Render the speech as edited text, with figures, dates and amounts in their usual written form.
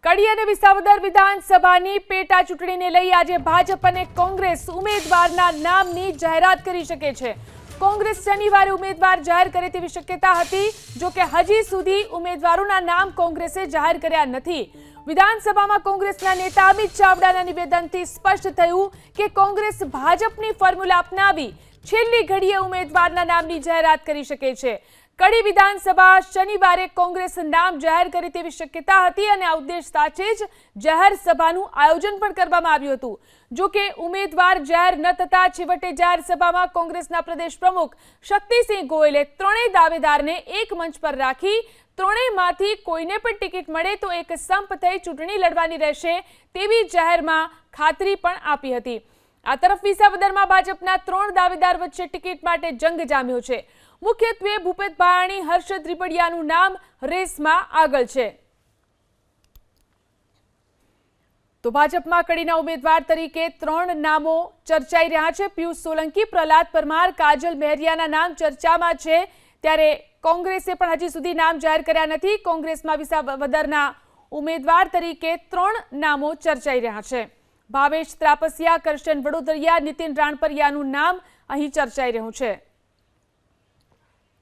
કડી અને વિસાવદર વિધાનસભાની પેટા ચૂંટણીને લઈ આજે ભાજપ અને કોંગ્રેસ ઉમેદવારના નામની જાહેરાત કરી શકે છે। કોંગ્રેસ શનિવારે ઉમેદવાર જાહેર કરે તેવી શક્યતા હતી, જો કે હજી સુધી ઉમેદવારોના નામ કોંગ્રેસે જાહેર કર્યા નથી। વિધાનસભામાં કોંગ્રેસના નેતા અમિત ચાવડાના નિવેદનથી સ્પષ્ટ થયું કે કોંગ્રેસ ભાજપની ફોર્મ્યુલા અપનાવી છેલ્લી ઘડીએ ઉમેદવારના નામની જાહેરાત કરી શકે છે। કડી વિધાનસભા શનિવારે કોંગ્રેસ નામ જાહેર કરે તેવી શક્યતા હતી અને આ ઉદ્દેશ સાથે જ જાહેર સભાનું આયોજન પણ કરવામાં આવ્યું હતું। જો કે ઉમેદવાર જાહેર ન થતા છેવટે જાહેર સભામાં કોંગ્રેસના પ્રદેશ પ્રમુખ શક્તિસિંહ ગોયલે ત્રણેય દાવેદારને એક મંચ પર રાખી ત્રણેયમાંથી કોઈને પણ ટિકિટ મળે તો એક સંપ થઈ ચૂંટણી લડવાની રહેશે તેવી જાહેરમાં ખાતરી પણ આપી હતી। આ તરફ વિસાવદરમાં ભાજપના ત્રણ દાવેદાર વચ્ચે ટિકિટ માટે જંગ જામ્યો છે। મુખ્યત્વે ભૂપેશ ભાયાણી, હર્ષદ રીબડિયાનું નામ રેસમાં આગળ છે। તો ભાજપમાં કડીના ઉમેદવાર તરીકે ત્રણ નામો ચર્ચાઈ રહ્યા છે। પિયુષ સોલંકી, પ્રહલાદ પરમાર, કાજલ મહેરિયાના નામ ચર્ચામાં છે, ત્યારે કોંગ્રેસે પણ હજી સુધી નામ જાહેર કર્યા નથી। કોંગ્રેસમાં વિસાવદરના ઉમેદવાર તરીકે ત્રણ નામો ચર્ચાઈ રહ્યા છે। ભાવેશ ત્રાપસિયા, કરશન વડોદરિયા, નીતિન રાણપરિયાનું નામ અહીં ચર્ચાઈ રહ્યું છે।